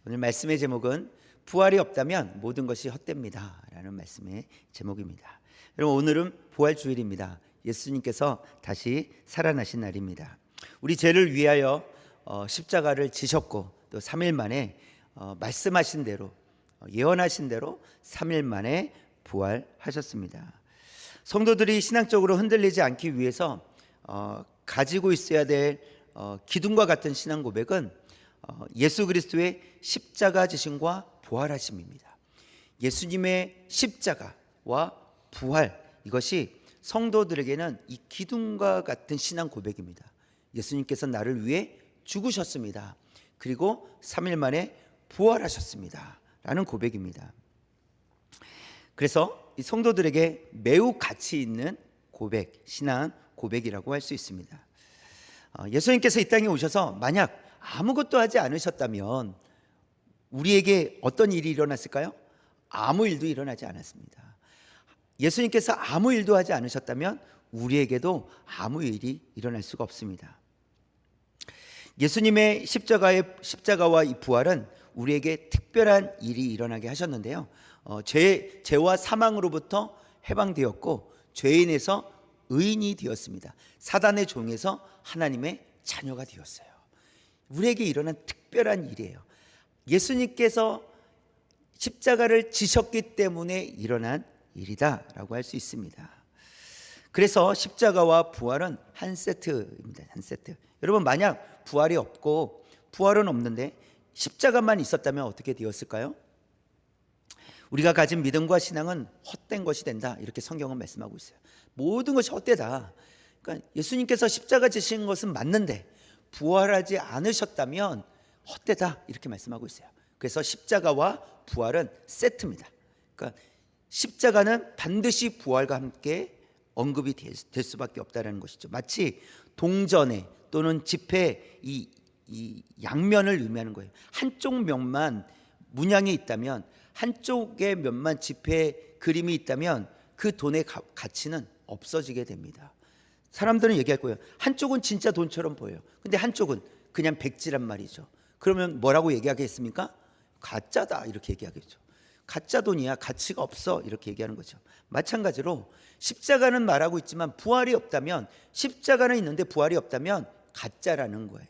오늘 말씀의 제목은 부활이 없다면 모든 것이 헛됩니다 라는 말씀의 제목입니다. 여러분, 오늘은 부활주일입니다. 예수님께서 다시 살아나신 날입니다. 우리 죄를 위하여 십자가를 지셨고 또 3일 만에 말씀하신 대로 예언하신 대로 3일 만에 부활하셨습니다. 성도들이 신앙적으로 흔들리지 않기 위해서 가지고 있어야 될 기둥과 같은 신앙 고백은 예수 그리스도의 십자가 지심과 부활하심입니다. 예수님의 십자가와 부활, 이것이 성도들에게는 이 기둥과 같은 신앙 고백입니다. 예수님께서 나를 위해 죽으셨습니다. 그리고 3일 만에 부활하셨습니다 라는 고백입니다. 그래서 이 성도들에게 매우 가치 있는 고백, 신앙 고백이라고 할 수 있습니다. 예수님께서 이 땅에 오셔서 만약 아무것도 하지 않으셨다면 우리에게 어떤 일이 일어났을까요? 아무 일도 일어나지 않았습니다. 예수님께서 아무 일도 하지 않으셨다면 우리에게도 아무 일이 일어날 수가 없습니다. 예수님의 십자가와 이 부활은 우리에게 특별한 일이 일어나게 하셨는데요, 죄와 사망으로부터 해방되었고 죄인에서 의인이 되었습니다. 사단의 종에서 하나님의 자녀가 되었어요. 우리에게 일어난 특별한 일이에요. 예수님께서 십자가를 지셨기 때문에 일어난 일이다라고 할 수 있습니다. 그래서 십자가와 부활은 한 세트입니다. 한 세트. 여러분, 만약 부활이 없고 부활은 없는데 십자가만 있었다면 어떻게 되었을까요? 우리가 가진 믿음과 신앙은 헛된 것이 된다, 이렇게 성경은 말씀하고 있어요. 모든 것이 헛되다. 그러니까 예수님께서 십자가 지신 것은 맞는데 부활하지 않으셨다면 헛되다, 이렇게 말씀하고 있어요. 그래서 십자가와 부활은 세트입니다. 그러니까 십자가는 반드시 부활과 함께 언급이 될 수밖에 없다는 것이죠. 마치 동전에 또는 지폐 이 양면을 의미하는 거예요. 한쪽 면만 문양이 있다면, 한쪽의 면만 지폐 그림이 있다면 그 돈의 가치는 없어지게 됩니다. 사람들은 얘기할 거예요. 한쪽은 진짜 돈처럼 보여요. 근데 한쪽은 그냥 백지란 말이죠. 그러면 뭐라고 얘기하겠습니까? 가짜다, 이렇게 얘기하겠죠. 가짜 돈이야, 가치가 없어, 이렇게 얘기하는 거죠. 마찬가지로 십자가는 말하고 있지만 부활이 없다면, 십자가는 있는데 부활이 없다면 가짜라는 거예요.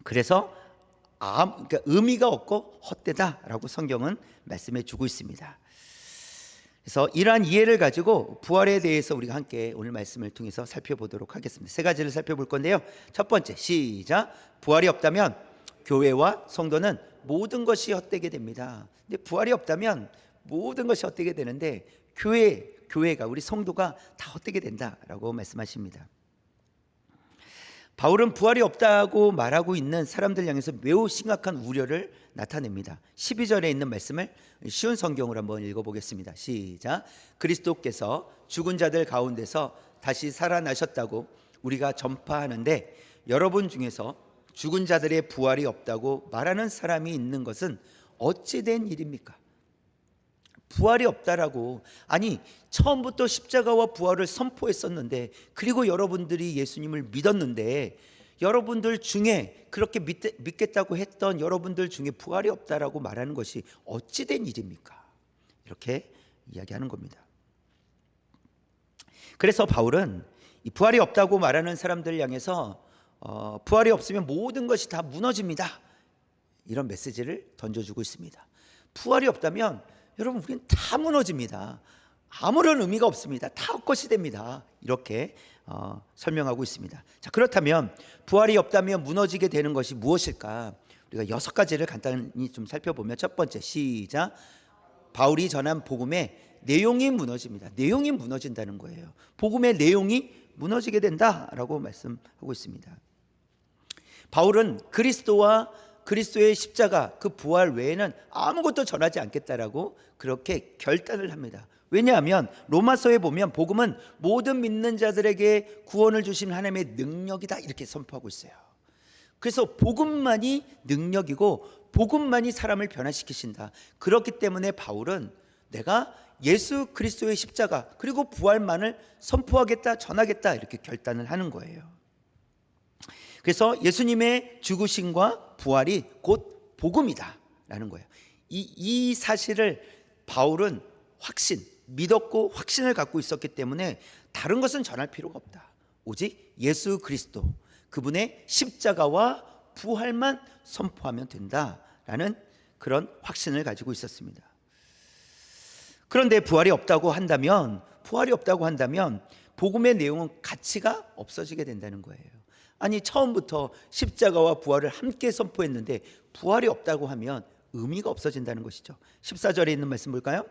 그래서 그러니까 의미가 없고 헛되다라고 성경은 말씀해 주고 있습니다. 그래서 이러한 이해를 가지고 부활에 대해서 우리가 함께 오늘 말씀을 통해서 살펴보도록 하겠습니다. 세 가지를 살펴볼 건데요. 첫 번째, 시작. 부활이 없다면 교회와 성도는 모든 것이 헛되게 됩니다. 근데 부활이 없다면 모든 것이 헛되게 되는데 교회가, 우리 성도가 다 헛되게 된다라고 말씀하십니다. 바울은 부활이 없다고 말하고 있는 사람들 향해서 매우 심각한 우려를 나타냅니다. 12절에 있는 말씀을 쉬운 성경으로 한번 읽어보겠습니다. 시작. 그리스도께서 죽은 자들 가운데서 다시 살아나셨다고 우리가 전파하는데 여러분 중에서 죽은 자들의 부활이 없다고 말하는 사람이 있는 것은 어찌 된 일입니까? 부활이 없다라고, 아니 처음부터 십자가와 부활을 선포했었는데, 그리고 여러분들이 예수님을 믿었는데 여러분들 중에 그렇게 믿겠다고 했던 여러분들 중에 부활이 없다라고 말하는 것이 어찌 된 일입니까? 이렇게 이야기하는 겁니다. 그래서 바울은 이 부활이 없다고 말하는 사람들 향해서 부활이 없으면 모든 것이 다 무너집니다, 이런 메시지를 던져주고 있습니다. 부활이 없다면 여러분, 우리는 다 무너집니다. 아무런 의미가 없습니다. 다 헛것이 됩니다. 이렇게 설명하고 있습니다. 자, 그렇다면 부활이 없다면 무너지게 되는 것이 무엇일까? 우리가 6가지를 간단히 좀 살펴보면, 첫 번째, 시작. 바울이 전한 복음의 내용이 무너집니다. 내용이 무너진다는 거예요. 복음의 내용이 무너지게 된다라고 말씀하고 있습니다. 바울은 그리스도의 십자가, 그 부활 외에는 아무것도 전하지 않겠다라고 그렇게 결단을 합니다. 왜냐하면 로마서에 보면 복음은 모든 믿는 자들에게 구원을 주신 하나님의 능력이다, 이렇게 선포하고 있어요. 그래서 복음만이 능력이고 복음만이 사람을 변화시키신다. 그렇기 때문에 바울은 내가 예수 그리스도의 십자가 그리고 부활만을 선포하겠다, 전하겠다 이렇게 결단을 하는 거예요. 그래서 예수님의 죽으심과 부활이 곧 복음이다라는 거예요. 이 사실을 바울은 믿었고 확신을 갖고 있었기 때문에 다른 것은 전할 필요가 없다. 오직 예수 그리스도 그분의 십자가와 부활만 선포하면 된다라는 그런 확신을 가지고 있었습니다. 그런데 부활이 없다고 한다면 복음의 내용은 가치가 없어지게 된다는 거예요. 아니, 처음부터 십자가와 부활을 함께 선포했는데 부활이 없다고 하면 의미가 없어진다는 것이죠. 14절에 있는 말씀 볼까요?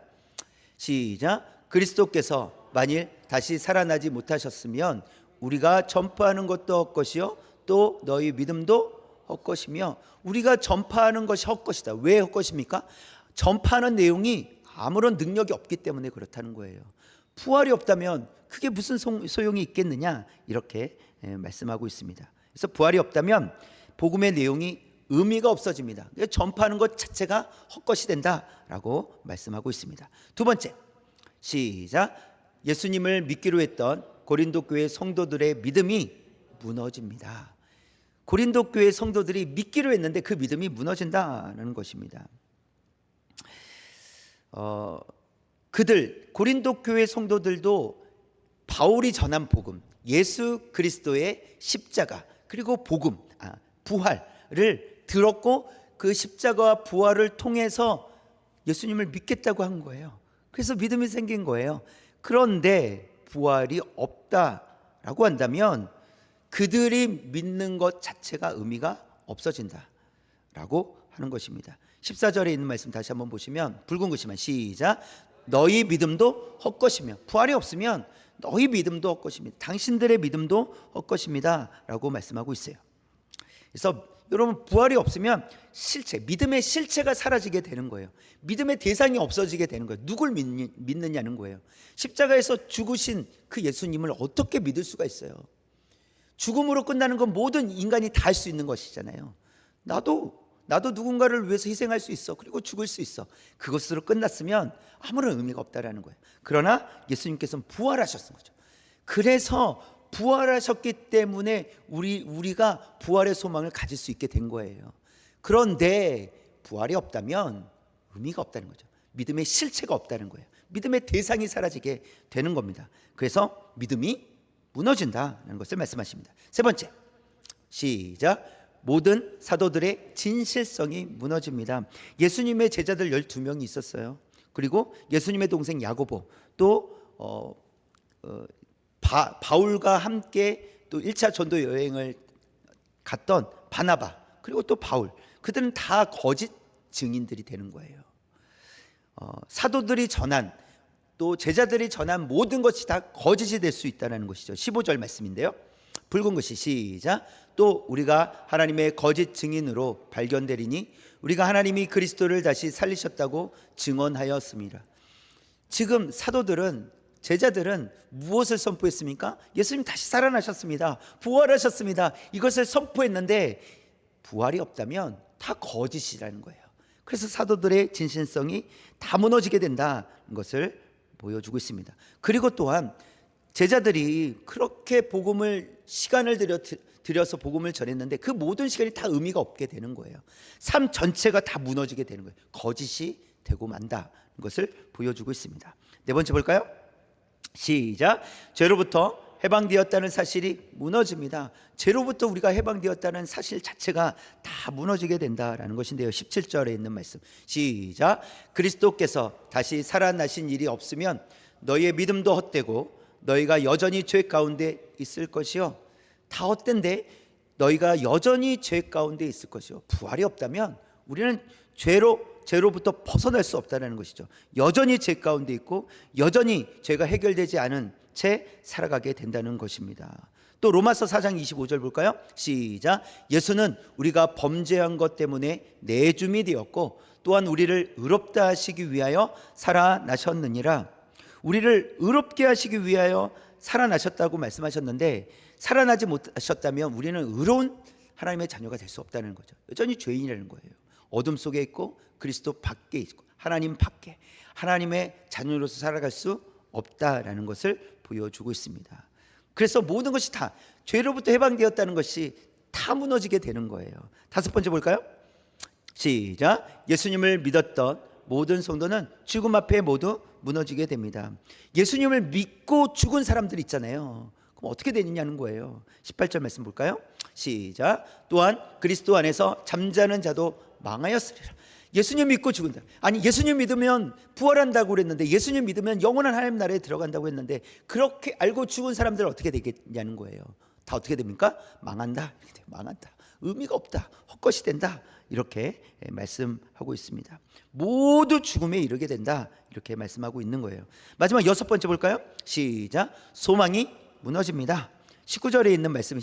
시작. 그리스도께서 만일 다시 살아나지 못하셨으면 우리가 전파하는 것도 헛것이요 또 너희 믿음도 헛것이며. 우리가 전파하는 것이 헛것이다. 왜 헛것입니까? 전파하는 내용이 아무런 능력이 없기 때문에 그렇다는 거예요. 부활이 없다면 그게 무슨 소용이 있겠느냐 이렇게 말씀하고 있습니다. 그래서 부활이 없다면 복음의 내용이 의미가 없어집니다. 전파하는 것 자체가 헛것이 된다라고 말씀하고 있습니다. 두 번째, 시작. 예수님을 믿기로 했던 고린도 교회 성도들의 믿음이 무너집니다. 고린도 교회 성도들이 믿기로 했는데 그 믿음이 무너진다는 것입니다. 고린도 교회 성도들도 바울이 전한 복음, 예수 그리스도의 십자가 그리고 부활을 들었고 그 십자가와 부활을 통해서 예수님을 믿겠다고 한 거예요. 그래서 믿음이 생긴 거예요. 그런데 부활이 없다라고 한다면 그들이 믿는 것 자체가 의미가 없어진다라고 하는 것입니다. 14절에 있는 말씀 다시 한번 보시면 붉은 글씨만 시작. 너희 믿음도 헛것이며. 부활이 없으면 너희 믿음도 헛것입니다. 당신들의 믿음도 헛것입니다 라고 말씀하고 있어요. 그래서 여러분, 부활이 없으면 믿음의 실체가 사라지게 되는 거예요. 믿음의 대상이 없어지게 되는 거예요. 누굴 믿느냐는 거예요. 십자가에서 죽으신 그 예수님을 어떻게 믿을 수가 있어요? 죽음으로 끝나는 건 모든 인간이 다 할 수 있는 것이잖아요. 나도 누군가를 위해서 희생할 수 있어. 그리고 죽을 수 있어. 그것으로 끝났으면 아무런 의미가 없다라는 거예요. 그러나 예수님께서는 부활하셨던 거죠. 그래서 부활하셨기 때문에 우리가 부활의 소망을 가질 수 있게 된 거예요. 그런데 부활이 없다면 의미가 없다는 거죠. 믿음의 실체가 없다는 거예요. 믿음의 대상이 사라지게 되는 겁니다. 그래서 믿음이 무너진다는 것을 말씀하십니다. 세 번째, 시작. 모든 사도들의 진실성이 무너집니다. 예수님의 제자들 12명이 있었어요. 그리고 예수님의 동생 야고보, 또 바울과 함께 또 1차 전도 여행을 갔던 바나바, 그리고 또 바울, 그들은 다 거짓 증인들이 되는 거예요. 사도들이 전한, 또 제자들이 전한 모든 것이 다 거짓이 될 수 있다는 것이죠. 15절 말씀인데요. 붉은 글씨 시작. 또 우리가 하나님의 거짓 증인으로 발견되리니 우리가 하나님이 그리스도를 다시 살리셨다고 증언하였습니다. 지금 제자들은 무엇을 선포했습니까? 예수님 다시 살아나셨습니다. 부활하셨습니다. 이것을 선포했는데 부활이 없다면 다 거짓이라는 거예요. 그래서 사도들의 진실성이 다 무너지게 된다는 것을 보여주고 있습니다. 그리고 또한 제자들이 그렇게 시간을 들여서 복음을 전했는데 그 모든 시간이 다 의미가 없게 되는 거예요. 삶 전체가 다 무너지게 되는 거예요. 거짓이 되고 만다는 것을 보여주고 있습니다. 네 번째 볼까요? 시작. 죄로부터 해방되었다는 사실이 무너집니다. 죄로부터 우리가 해방되었다는 사실 자체가 다 무너지게 된다라는 것인데요. 17절에 있는 말씀 시작. 그리스도께서 다시 살아나신 일이 없으면 너희의 믿음도 헛되고 너희가 여전히 죄 가운데 있을 것이요. 다 헛된데 너희가 여전히 죄 가운데 있을 것이요. 부활이 없다면 우리는 죄로부터 벗어날 수 없다는 것이죠. 여전히 죄 가운데 있고 여전히 죄가 해결되지 않은 채 살아가게 된다는 것입니다. 또 로마서 4장 25절 볼까요? 시작. 예수는 우리가 범죄한 것 때문에 내줌이 되었고 또한 우리를 의롭다 하시기 위하여 살아나셨느니라. 우리를 의롭게 하시기 위하여 살아나셨다고 말씀하셨는데, 살아나지 못하셨다면 우리는 의로운 하나님의 자녀가 될 수 없다는 거죠. 여전히 죄인이라는 거예요. 어둠 속에 있고 그리스도 밖에 있고 하나님 밖에 하나님의 자녀로서 살아갈 수 없다라는 것을 보여주고 있습니다. 그래서 모든 것이 다 죄로부터 해방되었다는 것이 다 무너지게 되는 거예요. 다섯 번째 볼까요? 시작. 예수님을 믿었던 모든 성도는 죽음 앞에 모두 무너지게 됩니다. 예수님을 믿고 죽은 사람들 있잖아요. 그럼 어떻게 되느냐는 거예요. 18절 말씀 볼까요? 시작. 또한 그리스도 안에서 잠자는 자도 망하였으리라. 예수님 믿고 죽은다. 아니, 예수님 믿으면 부활한다고 그랬는데, 예수님 믿으면 영원한 하나님 나라에 들어간다고 했는데, 그렇게 알고 죽은 사람들 어떻게 되겠냐는 거예요. 다 어떻게 됩니까? 망한다. 망한다. 의미가 없다. 헛것이 된다. 이렇게 말씀하고 있습니다. 모두 죽음에 이르게 된다. 이렇게 말씀하고 있는 거예요. 마지막 여섯 번째 볼까요? 시작. 소망이 무너집니다. 19절에 있는 말씀,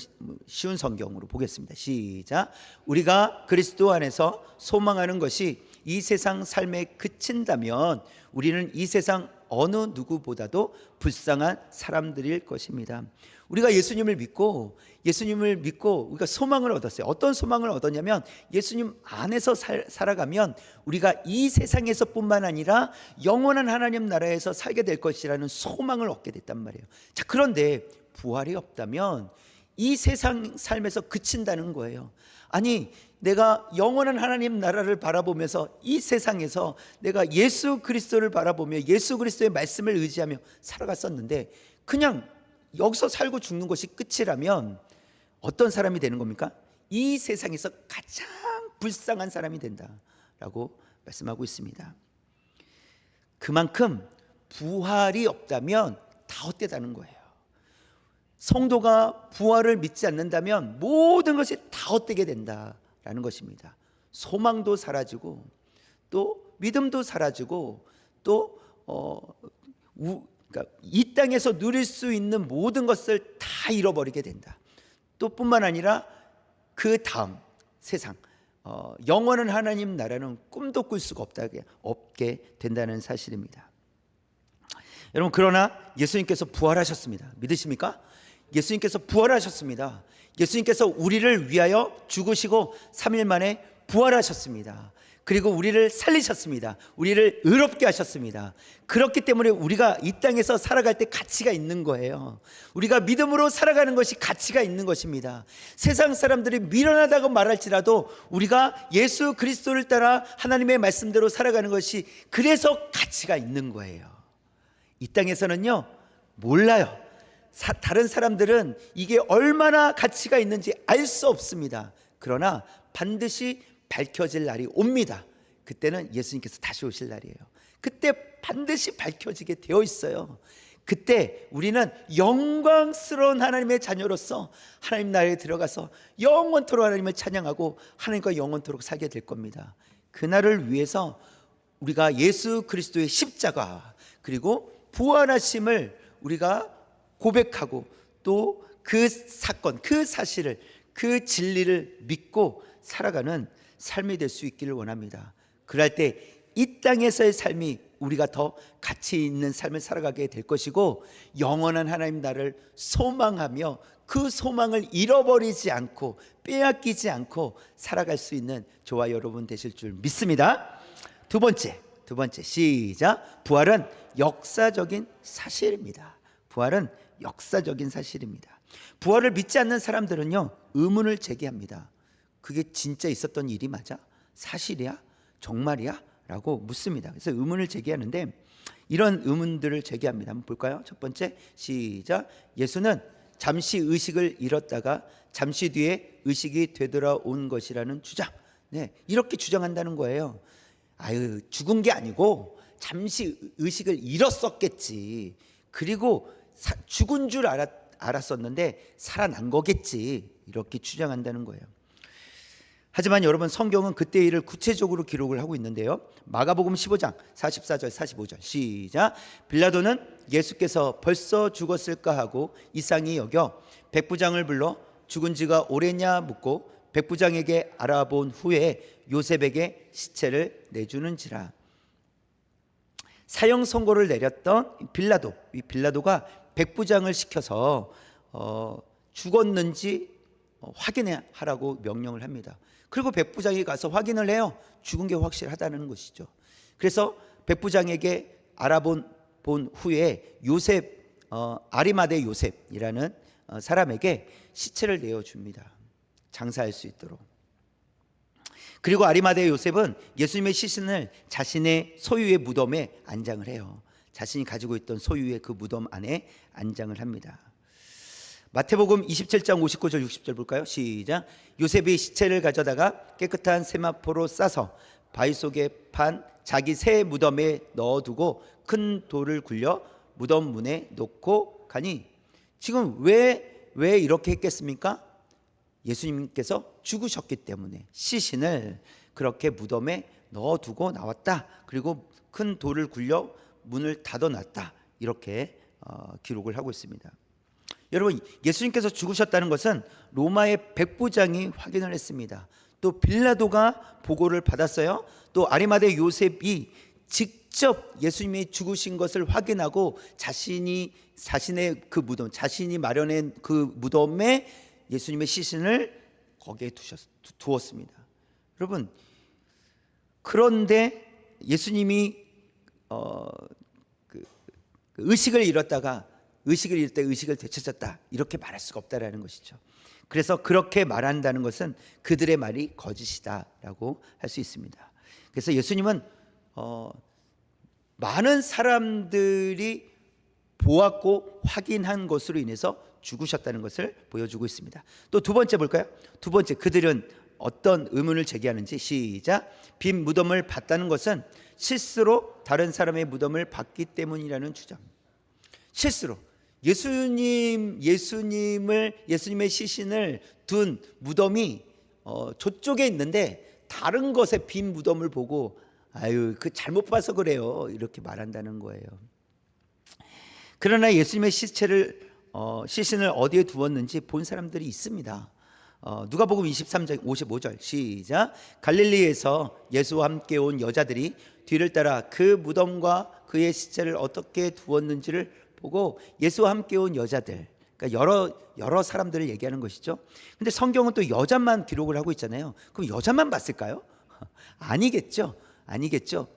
쉬운 성경으로 보겠습니다. 시작. 우리가 그리스도 안에서 소망하는 것이 이 세상 삶에 그친다면 우리는 이 세상 어느 누구보다도 불쌍한 사람들일 것입니다. 우리가 예수님을 믿고 우리가 소망을 얻었어요. 어떤 소망을 얻었냐면, 예수님 안에서 살아가면 우리가 이 세상에서 뿐만 아니라 영원한 하나님 나라에서 살게 될 것이라는 소망을 얻게 됐단 말이에요. 자, 그런데 부활이 없다면 이 세상 삶에서 그친다는 거예요. 아니, 내가 영원한 하나님 나라를 바라보면서 이 세상에서 내가 예수 그리스도를 바라보며 예수 그리스도의 말씀을 의지하며 살아갔었는데, 그냥 여기서 살고 죽는 것이 끝이라면 어떤 사람이 되는 겁니까? 이 세상에서 가장 불쌍한 사람이 된다라고 말씀하고 있습니다. 그만큼 부활이 없다면 다 헛되다는 거예요. 성도가 부활을 믿지 않는다면 모든 것이 다 헛되게 된다라는 것입니다. 소망도 사라지고 또 믿음도 사라지고 또 그러니까 이 땅에서 누릴 수 있는 모든 것을 다 잃어버리게 된다. 또 뿐만 아니라 그 다음 세상, 영원한 하나님 나라는 꿈도 꿀 수가 없게 된다는 사실입니다. 여러분, 그러나 예수님께서 부활하셨습니다. 믿으십니까? 예수님께서 부활하셨습니다. 예수님께서 우리를 위하여 죽으시고 3일 만에 부활하셨습니다. 그리고 우리를 살리셨습니다. 우리를 의롭게 하셨습니다. 그렇기 때문에 우리가 이 땅에서 살아갈 때 가치가 있는 거예요. 우리가 믿음으로 살아가는 것이 가치가 있는 것입니다. 세상 사람들이 미련하다고 말할지라도 우리가 예수 그리스도를 따라 하나님의 말씀대로 살아가는 것이 그래서 가치가 있는 거예요. 이 땅에서는요, 몰라요. 다른 사람들은 이게 얼마나 가치가 있는지 알 수 없습니다. 그러나 반드시 밝혀질 날이 옵니다. 그때는 예수님께서 다시 오실 날이에요. 그때 반드시 밝혀지게 되어 있어요. 그때 우리는 영광스러운 하나님의 자녀로서 하나님 나라에 들어가서 영원토록 하나님을 찬양하고 하나님과 영원토록 살게 될 겁니다. 그날을 위해서 우리가 예수 그리스도의 십자가 그리고 부활하심을 우리가 고백하고 또 그 사건, 그 사실을, 그 진리를 믿고 살아가는 삶이 될 수 있기를 원합니다. 그럴 때 이 땅에서의 삶이 우리가 더 가치 있는 삶을 살아가게 될 것이고, 영원한 하나님 나라를 소망하며 그 소망을 잃어버리지 않고 빼앗기지 않고 살아갈 수 있는 저와 여러분 되실 줄 믿습니다. 두 번째 시작. 부활은 역사적인 사실입니다. 부활은 역사적인 사실입니다. 부활을 믿지 않는 사람들은요, 의문을 제기합니다. 그게 진짜 있었던 일이 맞아? 사실이야? 정말이야? 라고 묻습니다. 그래서 의문을 제기하는데, 이런 의문들을 제기합니다. 한번 볼까요? 첫 번째 시작. 예수는 잠시 의식을 잃었다가 잠시 뒤에 의식이 되돌아온 것이라는 주장. 네, 이렇게 주장한다는 거예요. 아유, 죽은 게 아니고 잠시 의식을 잃었었겠지. 그리고 죽은 줄 알았었는데 살아난 거겠지. 이렇게 주장한다는 거예요. 하지만 여러분, 성경은 그때 일을 구체적으로 기록을 하고 있는데요. 마가복음 15장 44절 45절 시작. 빌라도는 예수께서 벌써 죽었을까 하고 이상히 여겨 백부장을 불러 죽은 지가 오래냐 묻고 백부장에게 알아본 후에 요셉에게 시체를 내주는지라. 사형 선고를 내렸던 이 빌라도가 백부장을 시켜서 죽었는지 확인하라고 명령을 합니다. 그리고 백부장이 가서 확인을 해요. 죽은 게 확실하다는 것이죠. 그래서 백부장에게 알아본 후에 요셉, 아리마대 요셉이라는 사람에게 시체를 내어줍니다. 장사할 수 있도록. 그리고 아리마대 요셉은 예수님의 시신을 자신의 소유의 무덤에 안장을 해요. 자신이 가지고 있던 소유의 그 무덤 안에 안장을 합니다. 마태복음 27장 59절 60절 볼까요? 시작. 요셉이 시체를 가져다가 깨끗한 세마포로 싸서 바위 속에 판 자기 새 무덤에 넣어두고 큰 돌을 굴려 무덤 문에 놓고 가니, 지금 왜 이렇게 했겠습니까? 예수님께서 죽으셨기 때문에 시신을 그렇게 무덤에 넣어두고 나왔다. 그리고 큰 돌을 굴려 문을 닫아놨다. 이렇게 기록을 하고 있습니다. 여러분, 예수님께서 죽으셨다는 것은 로마의 백부장이 확인을 했습니다. 또 빌라도가 보고를 받았어요. 또 아리마대 요셉이 직접 예수님이 죽으신 것을 확인하고 자신의 그 무덤, 자신이 마련한 그 무덤에 예수님의 시신을 거기에 두었습니다. 여러분, 그런데 예수님이 의식을 잃을 때 의식을 되찾았다, 이렇게 말할 수가 없다라는 것이죠. 그래서 그렇게 말한다는 것은 그들의 말이 거짓이다라고 할 수 있습니다. 그래서 예수님은 많은 사람들이 보았고 확인한 것으로 인해서 죽으셨다는 것을 보여주고 있습니다. 또 두 번째 볼까요? 두 번째, 그들은 어떤 의문을 제기하는지. 시작. 빈 무덤을 봤다는 것은 실수로 다른 사람의 무덤을 봤기 때문이라는 주장. 실수로 예수님의 시신을 둔 무덤이 저쪽에 있는데 다른 것에 빈 무덤을 보고 그 잘못 봐서 그래요, 이렇게 말한다는 거예요. 그러나 예수님의 시신을 어디에 두었는지 본 사람들이 있습니다. 누가복음 23장 55절 시작. 갈릴리에서 예수와 함께 온 여자들이 뒤를 따라 그 무덤과 그의 시체를 어떻게 두었는지를 보고, 예수와 함께 온 여자들, 그러니까 여러 사람들을 얘기하는 것이죠. 근데 성경은 또 여자만 기록을 하고 있잖아요. 그럼 여자만 봤을까요? 아니겠죠.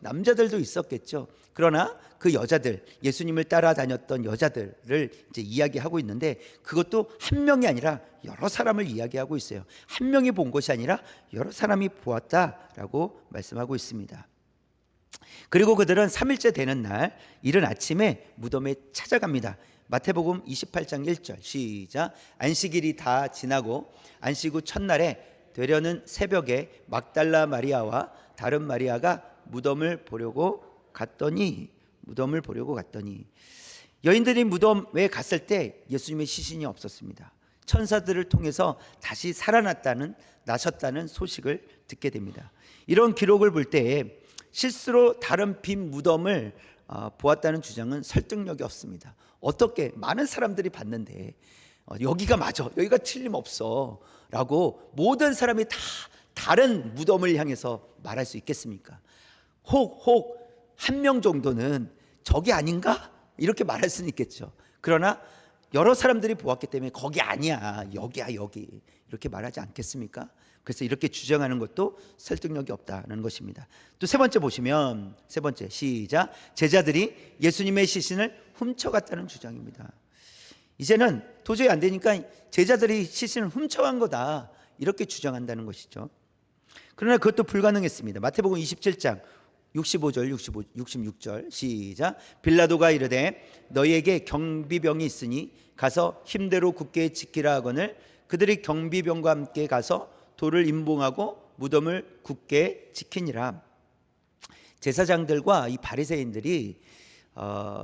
남자들도 있었겠죠. 그러나 그 여자들, 예수님을 따라다녔던 여자들을 이제 이야기하고 있는데, 그것도 한 명이 아니라 여러 사람을 이야기하고 있어요. 한 명이 본 것이 아니라 여러 사람이 보았다라고 말씀하고 있습니다. 그리고 그들은 3일째 되는 날 이른 아침에 무덤에 찾아갑니다. 마태복음 28장 1절 시작. 안식일이 다 지나고 안식 후 첫날에 되려는 새벽에 막달라 마리아와 다른 마리아가 무덤을 보려고 갔더니 여인들이 무덤에 갔을 때 예수님의 시신이 없었습니다. 천사들을 통해서 다시 나셨다는 소식을 듣게 됩니다. 이런 기록을 볼 때에 실수로 다른 빈 무덤을 보았다는 주장은 설득력이 없습니다. 어떻게 많은 사람들이 봤는데 여기가 맞아, 여기가 틀림없어 라고 모든 사람이 다 다른 무덤을 향해서 말할 수 있겠습니까? 혹 한 명 정도는 저기 아닌가? 이렇게 말할 수는 있겠죠. 그러나 여러 사람들이 보았기 때문에 거기 아니야, 여기야, 여기, 이렇게 말하지 않겠습니까? 그래서 이렇게 주장하는 것도 설득력이 없다는 것입니다. 또 세 번째 보시면, 세 번째 시작. 제자들이 예수님의 시신을 훔쳐갔다는 주장입니다. 이제는 도저히 안 되니까 제자들이 시신을 훔쳐간 거다, 이렇게 주장한다는 것이죠. 그러나 그것도 불가능했습니다. 마태복음 27장 65절 66절 시작. 빌라도가 이르되 너희에게 경비병이 있으니 가서 힘대로 굳게 지키라 하거늘 그들이 경비병과 함께 가서 돌을 임봉하고 무덤을 굳게 지키니라. 제사장들과 이 바리새인들이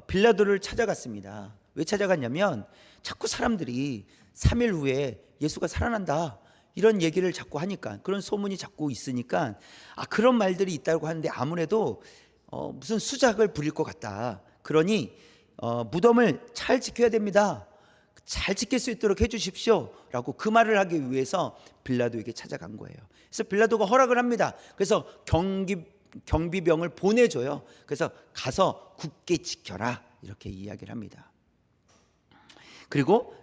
빌라도를 찾아갔습니다. 왜 찾아갔냐면 자꾸 사람들이 3일 후에 예수가 살아난다, 이런 얘기를 자꾸 하니까, 그런 소문이 자꾸 있으니까 그런 말들이 있다고 하는데 아무래도 무슨 수작을 부릴 것 같다. 그러니 무덤을 잘 지켜야 됩니다, 잘 지킬 수 있도록 해주십시오 라고 그 말을 하기 위해서 빌라도에게 찾아간 거예요. 그래서 빌라도가 허락을 합니다. 그래서 경비병을 보내줘요. 그래서 가서 굳게 지켜라, 이렇게 이야기를 합니다. 그리고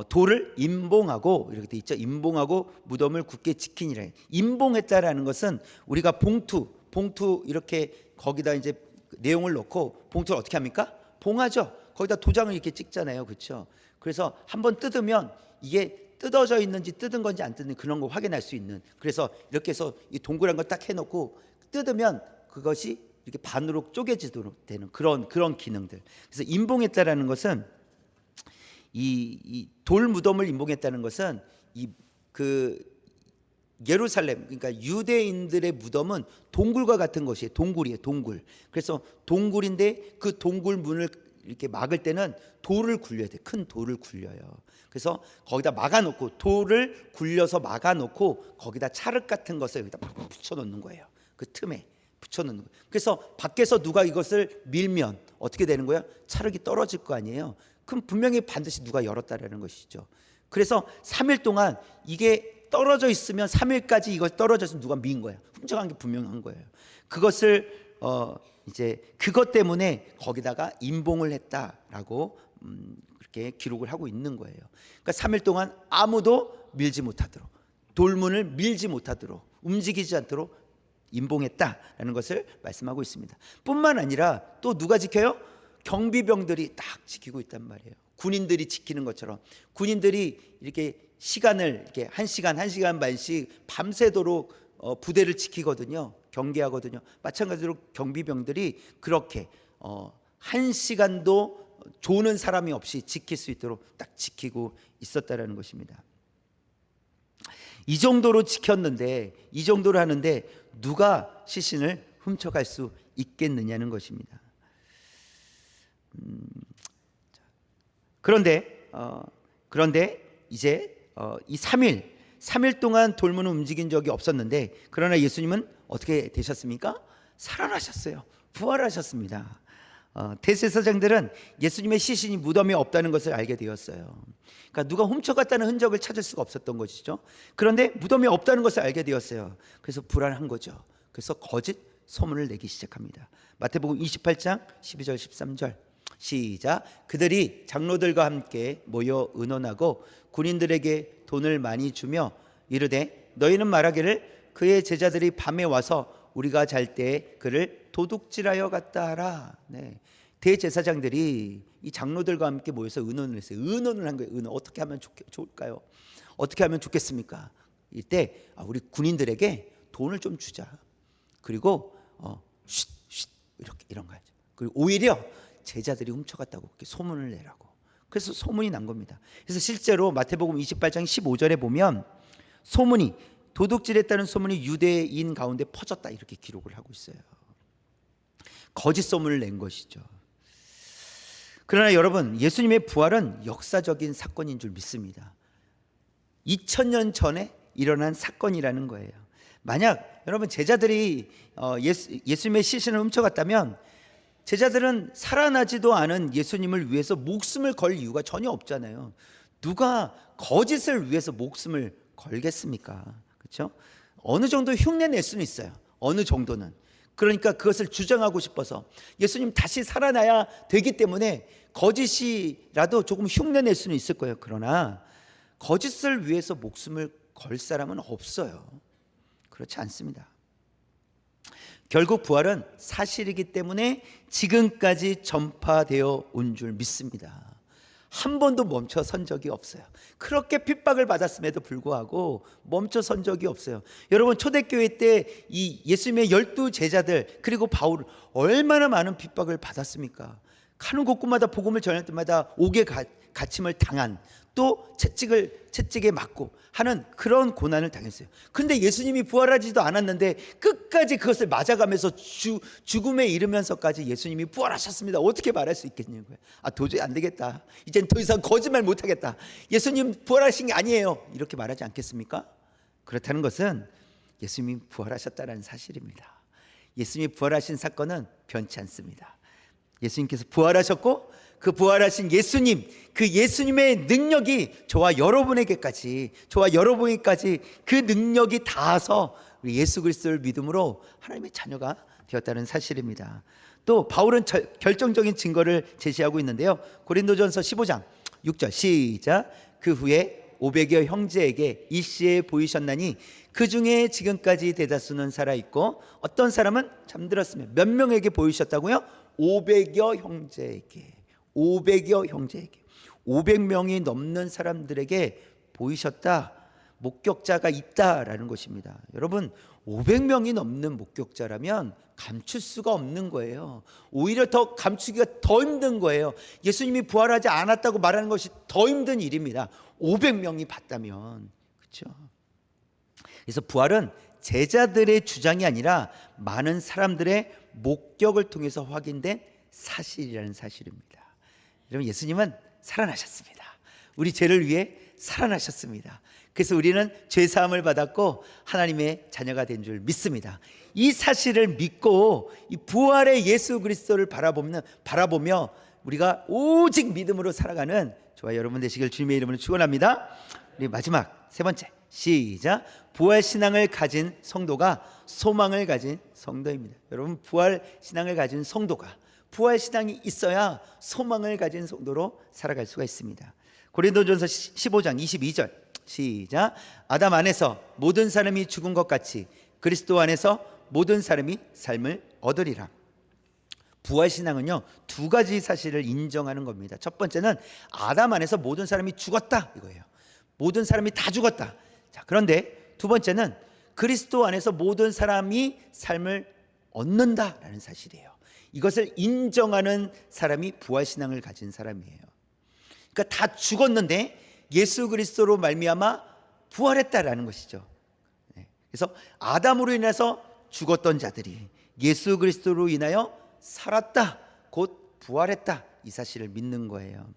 돌을 임봉하고, 이렇게 돼 있죠. 임봉하고 무덤을 굳게 지키니라. 임봉했다라는 것은 우리가 봉투 봉투 이렇게 거기다 이제 내용을 넣고 봉투를 어떻게 합니까? 봉하죠. 거기다 도장을 이렇게 찍잖아요. 그렇죠? 그래서 한번 뜯으면 이게 뜯어져 있는지 뜯은 건지 안 뜯는 그런 거 확인할 수 있는, 그래서 이렇게 해서 이 동그란 걸 딱 해놓고 뜯으면 그것이 이렇게 반으로 쪼개지도록 되는 그런 기능들. 그래서 임봉했다라는 것은 이 돌 무덤을 임봉했다는 것은 그 예루살렘, 그러니까 유대인들의 무덤은 동굴과 같은 것이에요. 동굴이에요, 동굴. 그래서 동굴인데 그 동굴 문을 이렇게 막을 때는 돌을 굴려야 돼. 큰 돌을 굴려요. 그래서 거기다 막아놓고, 돌을 굴려서 막아놓고 거기다 찰흙 같은 것을 여기다 막 붙여놓는 거예요. 그 틈에 붙여놓는 거예요. 그래서 밖에서 누가 이것을 밀면 어떻게 되는 거예요? 찰흙이 떨어질 거 아니에요. 그럼 분명히 반드시 누가 열었다라는 것이죠. 그래서 3일 동안 이게 떨어져 있으면 3일까지 이것이 떨어져 있으면 누가 민 거예요. 훔쳐간 게 분명한 거예요. 그것을 이제 그것 때문에 거기다가 임봉을 했다라고 그렇게 기록을 하고 있는 거예요. 그러니까 3일 동안 아무도 밀지 못하도록, 돌문을 밀지 못하도록, 움직이지 않도록 임봉했다라는 것을 말씀하고 있습니다. 뿐만 아니라 또 누가 지켜요? 경비병들이 딱 지키고 있단 말이에요. 군인들이 지키는 것처럼 군인들이 이렇게 시간을 이렇게 1시간 반씩 밤새도록 부대를 지키거든요. 경계하거든요. 마찬가지로 경비병들이 그렇게 1시간도 조는 사람이 없이 지킬 수 있도록 딱 지키고 있었다라는 것입니다. 이 정도로 지켰는데, 이 정도로 하는데 누가 시신을 훔쳐갈 수 있겠느냐는 것입니다. 그런데 이제 이 3일 동안 돌문은 움직인 적이 없었는데, 그러나 예수님은 어떻게 되셨습니까? 살아나셨어요. 부활하셨습니다. 대제사장들은 예수님의 시신이 무덤에 없다는 것을 알게 되었어요. 그러니까 누가 훔쳐갔다는 흔적을 찾을 수가 없었던 것이죠. 그런데 무덤에 없다는 것을 알게 되었어요. 그래서 불안한 거죠. 그래서 거짓 소문을 내기 시작합니다. 마태복음 28장 12절 13절 시작. 그들이 장로들과 함께 모여 의논하고 군인들에게 돈을 많이 주며 이르되 너희는 말하기를 그의 제자들이 밤에 와서 우리가 잘 때 그를 도둑질하여 갔다 하라. 네. 대제사장들이 이 장로들과 함께 모여서 의논을 했어요. 의논을 한 거예요. 어떻게 하면 좋을까요? 어떻게 하면 좋겠습니까? 이때 우리 군인들에게 돈을 좀 주자. 그리고 쉿 이렇게 이런 거죠. 그리고 오히려 제자들이 훔쳐갔다고 이렇게 소문을 내라고. 그래서 소문이 난 겁니다. 그래서 실제로 마태복음 28장 15절에 보면 소문이, 도둑질했다는 소문이 유대인 가운데 퍼졌다 이렇게 기록을 하고 있어요. 거짓 소문을 낸 것이죠. 그러나 여러분, 예수님의 부활은 역사적인 사건인 줄 믿습니다. 2000년 전에 일어난 사건이라는 거예요. 만약 여러분 제자들이 예수님의 시신을 훔쳐갔다면 제자들은 살아나지도 않은 예수님을 위해서 목숨을 걸 이유가 전혀 없잖아요. 누가 거짓을 위해서 목숨을 걸겠습니까? 그렇죠? 어느 정도 흉내 낼 수는 있어요. 어느 정도는. 그러니까 그것을 주장하고 싶어서 예수님 다시 살아나야 되기 때문에 거짓이라도 조금 흉내 낼 수는 있을 거예요. 그러나 거짓을 위해서 목숨을 걸 사람은 없어요. 그렇지 않습니다. 결국 부활은 사실이기 때문에 지금까지 전파되어 온 줄 믿습니다. 한 번도 멈춰 선 적이 없어요. 그렇게 핍박을 받았음에도 불구하고 멈춰 선 적이 없어요. 여러분, 초대교회 때 이 예수님의 12 제자들 그리고 바울 얼마나 많은 핍박을 받았습니까? 가는 곳곳마다 복음을 전할 때마다 옥에 갇힘을 당한, 또 채찍에 맞고 하는 그런 고난을 당했어요. 근데 예수님이 부활하지도 않았는데 끝까지 그것을 맞아가면서 죽음에 이르면서까지 예수님이 부활하셨습니다. 어떻게 말할 수 있겠냐고요. 도저히 안 되겠다. 이젠 더 이상 거짓말 못하겠다. 예수님 부활하신 게 아니에요. 이렇게 말하지 않겠습니까? 그렇다는 것은 예수님이 부활하셨다는 사실입니다. 예수님이 부활하신 사건은 변치 않습니다. 예수님께서 부활하셨고 그 부활하신 예수님, 그 예수님의 능력이 저와 여러분에게까지 그 능력이 닿아서 우리 예수 그리스도를 믿음으로 하나님의 자녀가 되었다는 사실입니다. 또 바울은 결정적인 증거를 제시하고 있는데요. 고린도전서 15장 6절 시작. 그 후에 500여 형제에게 일시에 보이셨나니 그 중에 지금까지 대다수는 살아있고 어떤 사람은 잠들었으며 몇 명에게 보이셨다고요? 500여 형제에게. 500여 형제에게 500명이 넘는 사람들에게 보이셨다. 목격자가 있다라는 것입니다. 여러분, 500명이 넘는 목격자라면 감출 수가 없는 거예요. 오히려 더 감추기가 더 힘든 거예요. 예수님이 부활하지 않았다고 말하는 것이 더 힘든 일입니다. 500명이 봤다면. 그렇죠? 그래서 부활은 제자들의 주장이 아니라 많은 사람들의 목격을 통해서 확인된 사실이라는 사실입니다. 여러분, 예수님은 살아나셨습니다. 우리 죄를 위해 살아나셨습니다. 그래서 우리는 죄사함을 받았고 하나님의 자녀가 된 줄 믿습니다. 이 사실을 믿고 이 부활의 예수 그리스도를 바라보며 우리가 오직 믿음으로 살아가는 저와 여러분 되시길 주님의 이름으로 축원합니다. 우리 마지막 세 번째, 시작. 부활 신앙을 가진 성도가 소망을 가진 성도입니다. 여러분, 부활 신앙을 가진 성도가, 부활 신앙이 있어야 소망을 가진 성도로 살아갈 수가 있습니다. 고린도전서 15장 22절 시작. 아담 안에서 모든 사람이 죽은 것 같이 그리스도 안에서 모든 사람이 삶을 얻으리라. 부활신앙은요, 두 가지 사실을 인정하는 겁니다. 첫 번째는 아담 안에서 모든 사람이 죽었다 이거예요. 모든 사람이 다 죽었다. 자, 그런데 두 번째는 그리스도 안에서 모든 사람이 삶을 얻는다라는 사실이에요. 이것을 인정하는 사람이 부활신앙을 가진 사람이에요. 그러니까 다 죽었는데 예수 그리스도로 말미암아 부활했다라는 것이죠. 그래서 아담으로 인해서 죽었던 자들이 예수 그리스도로 인하여 살았다, 곧 부활했다, 이 사실을 믿는 거예요.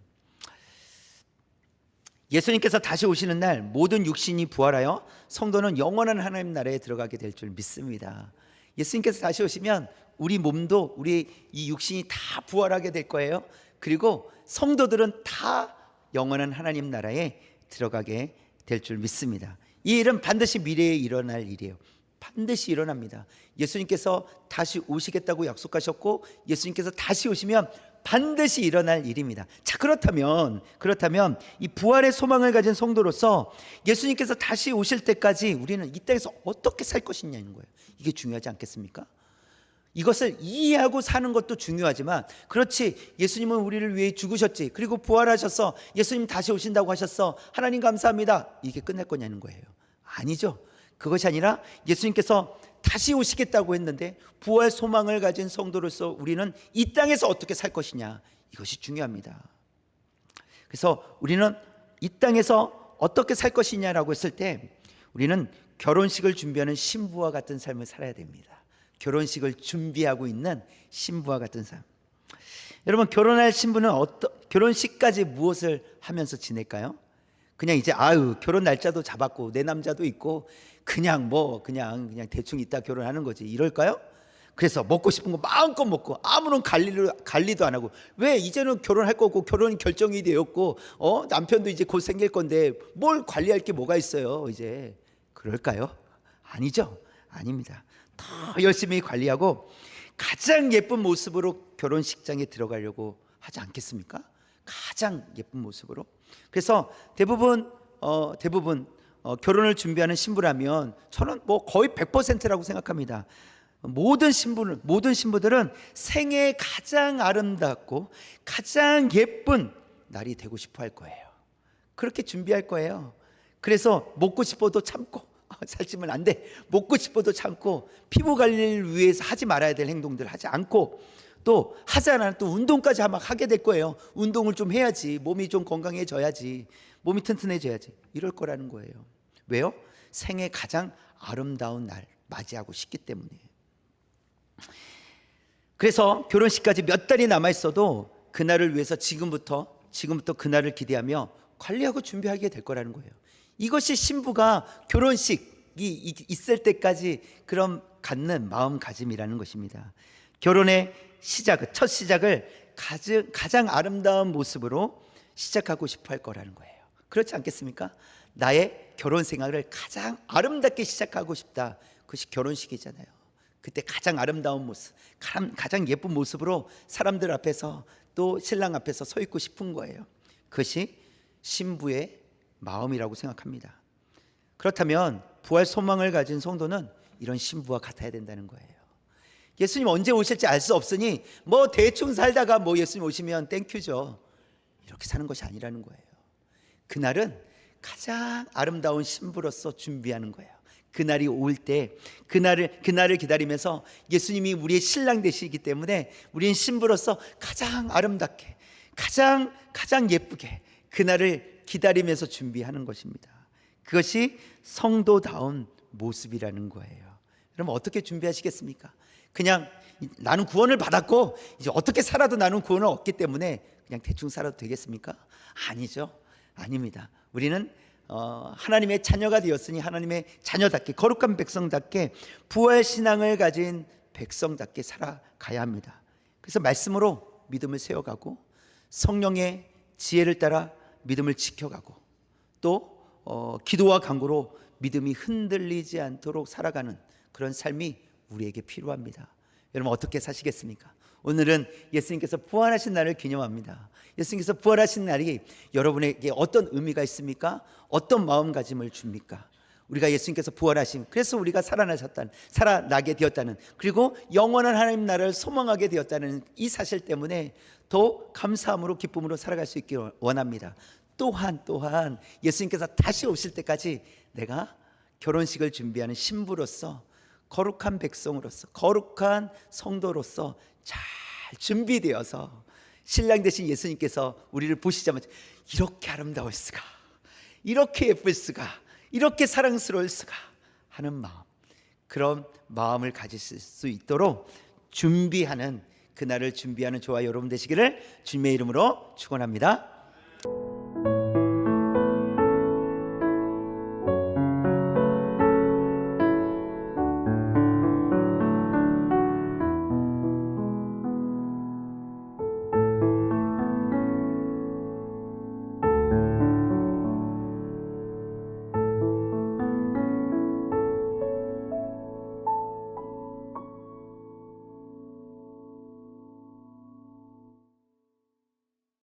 예수님께서 다시 오시는 날 모든 육신이 부활하여 성도는 영원한 하나님 나라에 들어가게 될 줄 믿습니다. 예수님께서 다시 오시면 우리 몸도, 우리 이 육신이 다 부활하게 될 거예요. 그리고 성도들은 다 영원한 하나님 나라에 들어가게 될 줄 믿습니다. 이 일은 반드시 미래에 일어날 일이에요. 반드시 일어납니다. 예수님께서 다시 오시겠다고 약속하셨고 예수님께서 다시 오시면 반드시 일어날 일입니다. 자, 그렇다면 이 부활의 소망을 가진 성도로서 예수님께서 다시 오실 때까지 우리는 이 땅에서 어떻게 살 것이냐는 거예요. 이게 중요하지 않겠습니까? 이것을 이해하고 사는 것도 중요하지만, 그렇지, 예수님은 우리를 위해 죽으셨지, 그리고 부활하셔서 예수님 다시 오신다고 하셨어, 하나님 감사합니다, 이게 끝날 거냐는 거예요. 아니죠. 그것이 아니라 예수님께서 다시 오시겠다고 했는데 부활 소망을 가진 성도로서 우리는 이 땅에서 어떻게 살 것이냐, 이것이 중요합니다. 그래서 우리는 이 땅에서 어떻게 살 것이냐라고 했을 때 우리는 결혼식을 준비하는 신부와 같은 삶을 살아야 됩니다. 결혼식을 준비하고 있는 신부와 같은 삶. 여러분, 결혼할 신부는 결혼식까지 무엇을 하면서 지낼까요? 그냥 이제 결혼 날짜도 잡았고 내 남자도 있고 그냥 대충 있다 결혼하는 거지, 이럴까요? 그래서 먹고 싶은 거 마음껏 먹고 아무런 관리도 안 하고, 왜? 이제는 결혼할 거고 결혼이 결정이 되었고 남편도 이제 곧 생길 건데 뭘 관리할 게 뭐가 있어요 이제, 그럴까요? 아니죠. 아닙니다. 더 열심히 관리하고 가장 예쁜 모습으로 결혼식장에 들어가려고 하지 않겠습니까? 가장 예쁜 모습으로. 그래서 대부분 결혼을 준비하는 신부라면 저는 거의 100%라고 생각합니다. 모든 신부들은 생애 가장 아름답고 가장 예쁜 날이 되고 싶어 할 거예요. 그렇게 준비할 거예요. 그래서 먹고 싶어도 참고, 살찌면 안 돼, 먹고 싶어도 참고, 피부 관리를 위해서 하지 말아야 될 행동들 하지 않고, 또 하지 않아도 또 운동까지 막 하게 될 거예요. 운동을 좀 해야지, 몸이 좀 건강해져야지, 몸이 튼튼해져야지, 이럴 거라는 거예요. 왜요? 생애 가장 아름다운 날 맞이하고 싶기 때문에. 그래서 결혼식까지 몇 달이 남아 있어도 그날을 위해서 지금부터 그날을 기대하며 관리하고 준비하게 될 거라는 거예요. 이것이 신부가 결혼식이 있을 때까지 그런 갖는 마음가짐이라는 것입니다. 결혼의 첫 시작을 가장 아름다운 모습으로 시작하고 싶어 할 거라는 거예요. 그렇지 않겠습니까? 나의 결혼 생활을 가장 아름답게 시작하고 싶다. 그것이 결혼식이잖아요. 그때 가장 아름다운 모습, 가장 예쁜 모습으로 사람들 앞에서 또 신랑 앞에서 서 있고 싶은 거예요. 그것이 신부의 마음이라고 생각합니다. 그렇다면 부활 소망을 가진 성도는 이런 신부와 같아야 된다는 거예요. 예수님 언제 오실지 알 수 없으니 뭐 대충 살다가 뭐 예수님 오시면 땡큐죠. 이렇게 사는 것이 아니라는 거예요. 그날은 가장 아름다운 신부로서 준비하는 거예요. 그날이 올 때 그날을 기다리면서 예수님이 우리의 신랑 되시기 때문에 우리는 신부로서 가장 아름답게 가장 예쁘게 그날을 기다리면서 준비하는 것입니다. 그것이 성도다운 모습이라는 거예요. 여러분 어떻게 준비하시겠습니까? 그냥 나는 구원을 받았고 이제 어떻게 살아도 나는 구원을 얻기 때문에 그냥 대충 살아도 되겠습니까? 아니죠. 아닙니다. 우리는 하나님의 자녀가 되었으니 하나님의 자녀답게 거룩한 백성답게 부활 신앙을 가진 백성답게 살아가야 합니다. 그래서 말씀으로 믿음을 세워가고 성령의 지혜를 따라 믿음을 지켜가고 또 기도와 간구로 믿음이 흔들리지 않도록 살아가는 그런 삶이 우리에게 필요합니다. 여러분 어떻게 사시겠습니까? 오늘은 예수님께서 부활하신 날을 기념합니다. 예수님께서 부활하신 날이 여러분에게 어떤 의미가 있습니까? 어떤 마음가짐을 줍니까? 우리가 예수님께서 부활하신, 그래서 우리가 살아나게 되었다는, 그리고 영원한 하나님 나라를 소망하게 되었다는 이 사실 때문에 더 감사함으로 기쁨으로 살아갈 수 있기를 원합니다. 또한 예수님께서 다시 오실 때까지 내가 결혼식을 준비하는 신부로서 거룩한 백성으로서 거룩한 성도로서 잘 준비되어서 신랑 되신 예수님께서 우리를 보시자마자 이렇게 아름다울 수가, 이렇게 예쁠 수가, 이렇게 사랑스러울 수가 하는 마음, 그런 마음을 가지실 수 있도록 준비하는, 그날을 준비하는 저와 여러분 되시기를 주님의 이름으로 축원합니다.